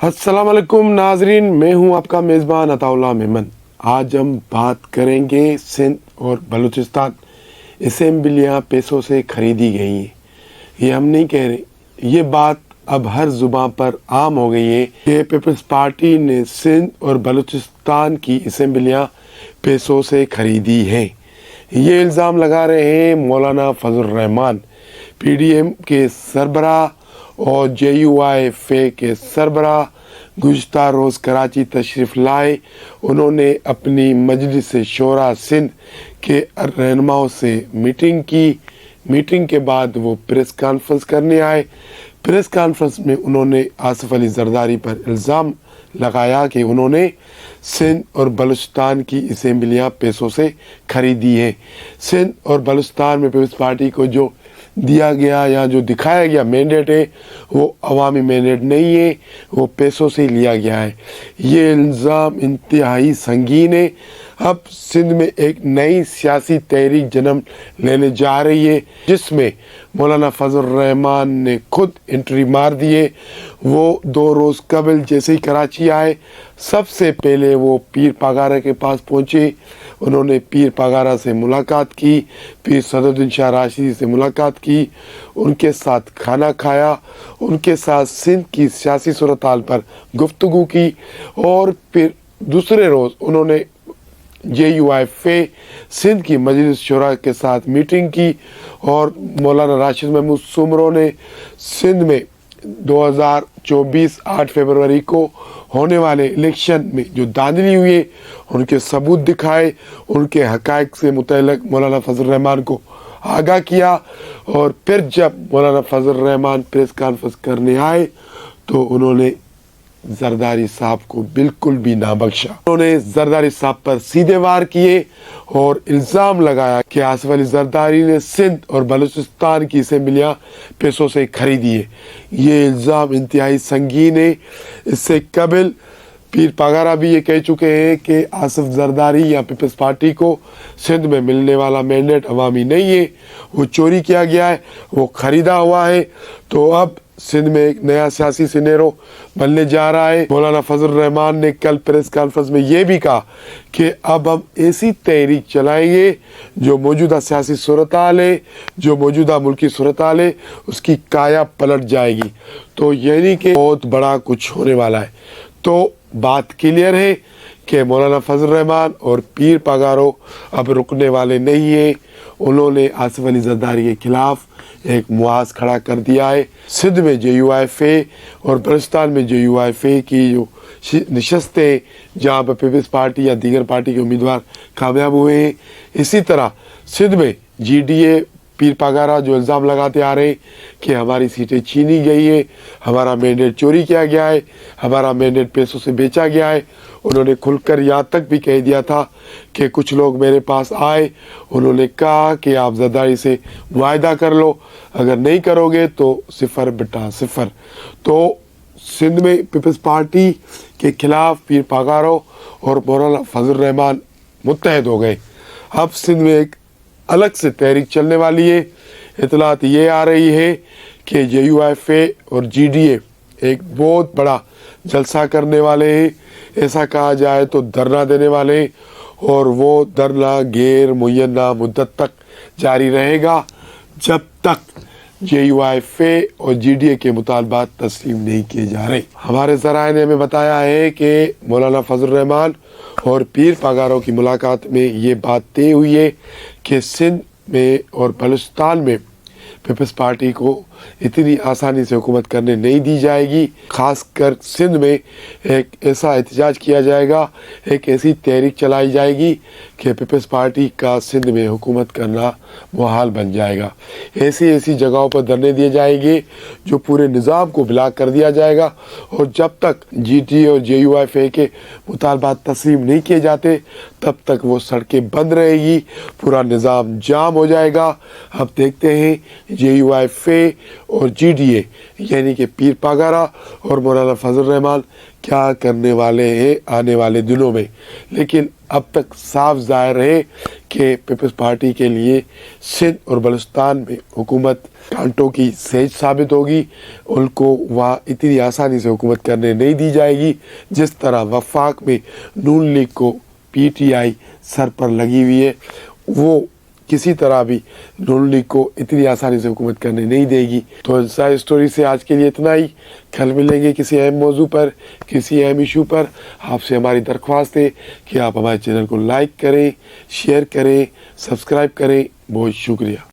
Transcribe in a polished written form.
अस्सलाम वालेकुम नाजरीन, मैं हूं आपका मेज़बान अताउल्लाह मेमन। आज हम बात करेंगे सिंध और बलूचिस्तान असेंबलियाँ पैसों से खरीदी गई हैं। ये हम नहीं कह रहे, ये बात अब हर जुबान पर आम हो गई है कि पीपल्स पार्टी ने सिंध और बलूचिस्तान की असेंबलियाँ पैसों से खरीदी हैं। ये इल्ज़ाम लगा रहे हैं मौलाना फजल रहमान, PDM के सरबराह और JUIFA के सरबराह गुज़श्ता रोज़ कराची तशरीफ़ लाए। उन्होंने अपनी मजलिस शोरा सिंध के रहनुमाओं से मीटिंग की। मीटिंग के बाद वो प्रेस कॉन्फ्रेंस करने आए। प्रेस कॉन्फ्रेंस में उन्होंने आसिफ अली जरदारी पर इल्ज़ाम लगाया कि उन्होंने सिंध और बलूचिस्तान की असेंबलियाँ पैसों से खरीदी हैं। सिंध और बलूचिस्तान में पीपल्स पार्टी को जो दिया गया या जो दिखाया गया मैंडेट है वो अवामी मैंडेट नहीं है, वो पैसों से लिया गया है। ये इल्ज़ाम इंतहाई संगीन है। अब सिंध में एक नई सियासी तहरीक जन्म लेने जा रही है जिसमें मौलाना फजल रहमान ने खुद एंट्री मार दी है। वो 2 रोज़ कबल जैसे ही कराची आए, सबसे पहले वो पीर पागारा के पास पहुँचे। उन्होंने पीर पागारा से मुलाकात की, पीर सदरुद्दीन शाह राशिदी से मुलाकात की, उनके साथ खाना खाया, उनके साथ सिंध की सियासी सूरत हाल पर गुफ्तगू की और फिर दूसरे रोज़ उन्होंने JUIFA सिंध की मजलिस शुरा के साथ मीटिंग की और मौलाना राशिद महमूद सुमरो ने सिंध में 2024 8 फरवरी को होने वाले इलेक्शन में जो धांधली हुई है उनके सबूत दिखाए, उनके हक़ाइक़ से मुतल्लिक़ मौलाना फजल रहमान को आगाह किया। और फिर जब मौलाना फजल रहमान प्रेस कॉन्फ्रेंस करने आए तो उन्होंने जरदारी साहब को बिल्कुल भी ना बख्शा। उन्होंने जरदारी साहब पर सीधे वार किए और इल्ज़ाम लगाया कि आसिफ अली जरदारी ने सिंध और बलूचिस्तान की असेंबलियाँ पैसों से खरीदी है। ये इल्ज़ाम इंतहाई संगीन है। इससे कबल पीर पागारा भी ये कह चुके हैं कि आसिफ जरदारी या पीपल्स पार्टी को सिंध में मिलने वाला मैंडेट अवामी नहीं है, वो चोरी किया गया है, वो ख़रीदा हुआ है। तो अब सिंध में एक नया सियासी सिनेरो बनने जा रहा है। मौलाना फजल रहमान ने कल प्रेस कॉन्फ्रेंस में ये भी कहा कि अब हम ऐसी तहरीक चलाएंगे जो मौजूदा सियासी सूरत हाल है, जो मौजूदा मुल्की सूरत हाल है, उसकी काया पलट जाएगी। तो यानी कि बहुत बड़ा कुछ होने वाला है। तो बात क्लियर है कि मौलाना फजल रहमान और पीर पागारो अब रुकने वाले नहीं हैं। उन्होंने आसिफ अली जरदारी के खिलाफ एक मुआज खड़ा कर दिया है। सिंध में JUIFA और बलूचिस्तान में JUIFA की जो नशस्तें जहाँ पर पीपल्स पार्टी या दीगर पार्टी के उम्मीदवार कामयाब हुए हैं, इसी तरह सिंध में GDA पीर पागारा जो इल्ज़ाम लगाते आ रहे हैं कि हमारी सीटें छीनी गई है, हमारा मैंडेट चोरी किया गया है, हमारा मैंडेट पैसों से बेचा गया है। उन्होंने खुलकर यहाँ तक भी कह दिया था कि कुछ लोग मेरे पास आए, उन्होंने कहा कि आप जरदारी से वायदा कर लो, अगर नहीं करोगे तो 0 बटा 0। तो सिंध में पीपल्स पार्टी के खिलाफ पीर पागारो और मौलाना फजल रहमान मुत्तहद हो गए। अब सिंध में एक अलग से तहरीक चलने वाली है। इतलात ये आ रही है कि JUIFA और GDA एक बहुत बड़ा जलसा करने वाले हैं। ऐसा कहा जाए तो धरना देने वाले हैं और वो धरना गैर मुय्यना मुद्दत तक जारी रहेगा जब तक JUIFA और GDA के मुतालबात तस्लीम नहीं किए जा रहे। हमारे ज़राए ने हमें बताया है कि मौलाना फजल रहमान और पीर पागारो की मुलाकात में ये बात तय हुई है कि सिंध में और बलूचिस्तान में पीपल्स पार्टी को इतनी आसानी से हुकूमत करने नहीं दी जाएगी। ख़ासकर सिंध में एक ऐसा एहतजाज किया जाएगा, एक ऐसी तहरीक चलाई जाएगी कि पीपल्स पार्टी का सिंध में हुकूमत करना मुहाल बन जाएगा। ऐसी जगहों पर धरने दिए जाएंगे जो पूरे निज़ाम को ब्लॉक कर दिया जाएगा और जब तक GDA और JUIFA के मुतालबात तस्लीम नहीं किए जाते तब तक वो सड़कें बंद रहेगी, पूरा निज़ाम जाम हो जाएगा। अब देखते हैं JUIFA اور GDA یعنی کہ پیر پاگارا اور مولانا فضل الرحمان کیا کرنے والے ہیں آنے والے دنوں میں، لیکن اب تک صاف ظاہر ہے کہ پیپلز پارٹی کے لیے سندھ اور بلوچستان میں حکومت کانٹوں کی سیج ثابت ہوگی. ان کو وہاں اتنی آسانی سے حکومت کرنے نہیں دی جائے گی جس طرح وفاق میں نون لیگ کو PTI سر پر لگی ہوئی ہے، وہ کسی طرح بھی نون لیگ کو اتنی آسانی سے حکومت کرنے نہیں دے گی. تو انسائر اسٹوری سے آج کے لیے اتنا ہی. کل ملیں گے کسی اہم موضوع پر، کسی اہم ایشو پر. آپ سے ہماری درخواست ہے کہ آپ ہمارے چینل کو لائک کریں، شیئر کریں، سبسکرائب کریں. بہت شکریہ.